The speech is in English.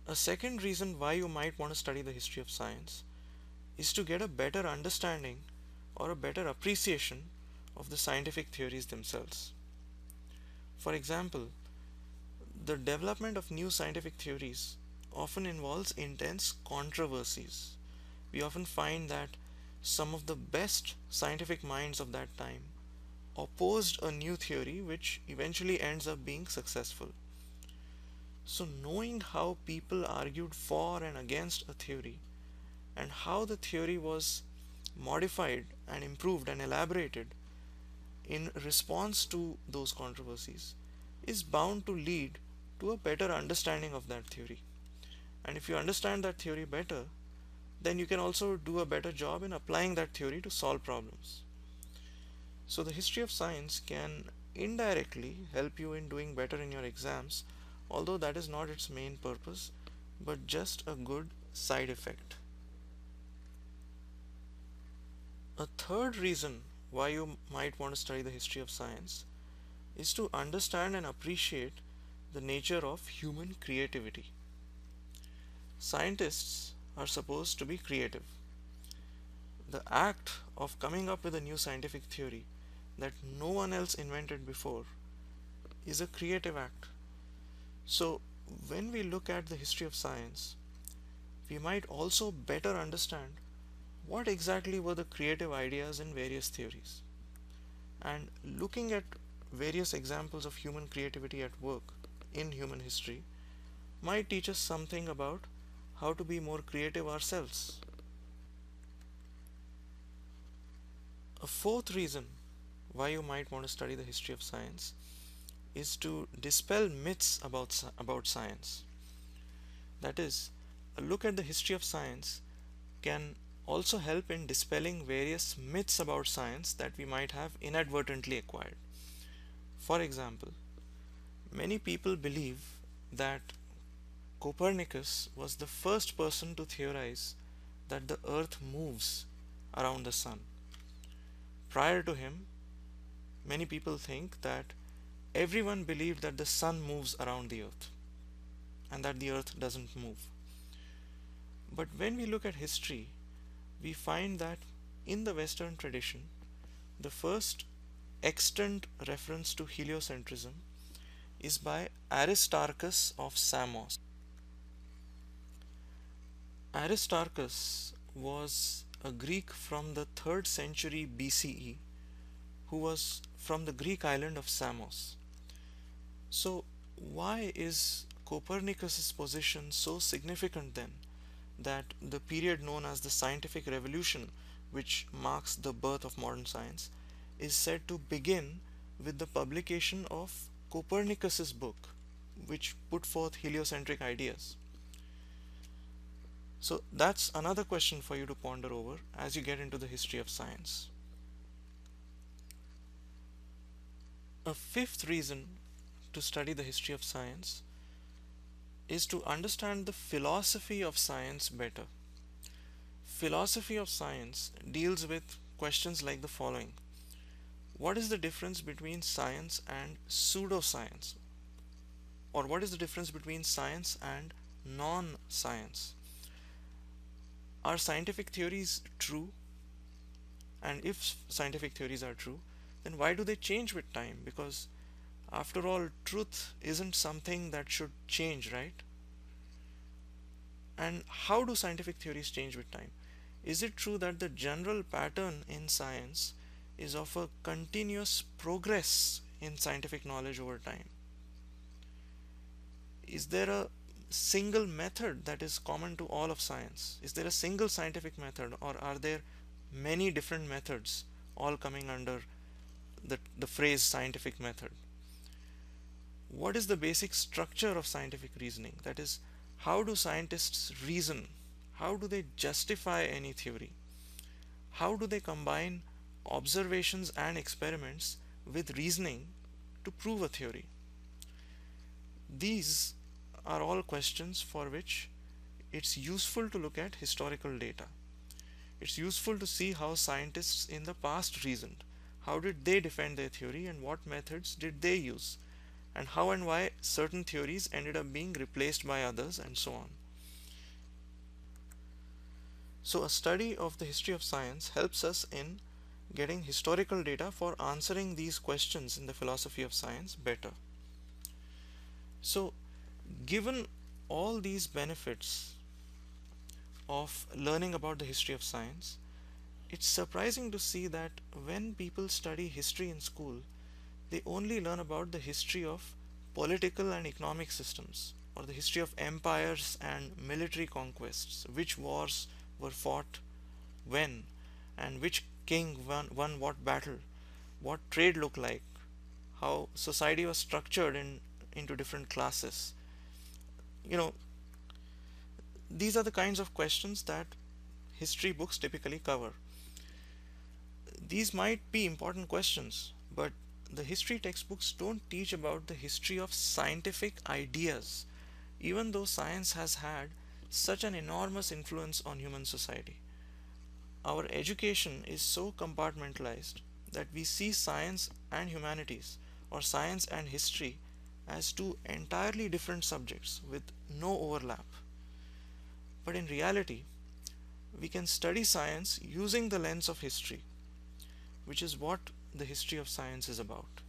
A second reason why you might want to study the history of science is to get a better understanding or a better appreciation of the scientific theories themselves. For example, the development of new scientific theories often involves intense controversies. We often find that some of the best scientific minds of that time opposed a new theory which eventually ends up being successful. So, knowing how people argued for and against a theory and how the theory was modified and improved and elaborated in response to those controversies is bound to lead to a better understanding of that theory. And if you understand that theory better, then you can also do a better job in applying that theory to solve problems. So, the history of science can indirectly help you in doing better in your exams, although that is not its main purpose, but just a good side effect. A third reason why you might want to study the history of science is to understand and appreciate the nature of human creativity. Scientists are supposed to be creative. The act of coming up with a new scientific theory that no one else invented before is a creative act. So, when we look at the history of science, we might also better understand what exactly were the creative ideas in various theories. And looking at various examples of human creativity at work in human history might teach us something about how to be more creative ourselves. A fourth reason why you might want to study the history of science is to dispel myths about science. That is, a look at the history of science can also help in dispelling various myths about science that we might have inadvertently acquired. For example, many people believe that Copernicus was the first person to theorize that the earth moves around the sun. Prior to him, many people think that everyone believed that the sun moves around the earth and that the earth doesn't move. But when we look at history, we find that in the Western tradition, the first extant reference to heliocentrism is by Aristarchus of Samos. Aristarchus was a Greek from the 3rd century BCE who was from the Greek island of Samos. So, why is Copernicus's position so significant then that the period known as the scientific revolution, which marks the birth of modern science, is said to begin with the publication of Copernicus's book, which put forth heliocentric ideas? So that's another question for you to ponder over as you get into the history of science. A fifth reason to study the history of science is to understand the philosophy of science better. Philosophy of science deals with questions like the following: what is the difference between science and pseudoscience? Or what is the difference between science and non-science? Are scientific theories true? And if scientific theories are true, then why do they change with time? Because after all, truth isn't something that should change, right? And how do scientific theories change with time? Is it true that the general pattern in science is of a continuous progress in scientific knowledge over time? Is there a single method that is common to all of science? Is there a single scientific method, or are there many different methods all coming under the phrase scientific method? What is the basic structure of scientific reasoning? That is, how do scientists reason? How do they justify any theory? How do they combine observations and experiments with reasoning to prove a theory? These are all questions for which it's useful to look at historical data. It's useful to see how scientists in the past reasoned. How did they defend their theory and what methods did they use? and how and why certain theories ended up being replaced by others, and so on. So, a study of the history of science helps us in getting historical data for answering these questions in the philosophy of science better. So, given all these benefits of learning about the history of science, it's surprising to see that when people study history in school, they only learn about the history of political and economic systems, or the history of empires and military conquests, which wars were fought when, and which king won what battle, what trade looked like, how society was structured into different classes. You know, these are the kinds of questions that history books typically cover. These might be important questions, but the history textbooks don't teach about the history of scientific ideas, even though science has had such an enormous influence on human society. Our education is so compartmentalized that we see science and humanities, or science and history, as two entirely different subjects with no overlap. But in reality, we can study science using the lens of history, which is what the history of science is about.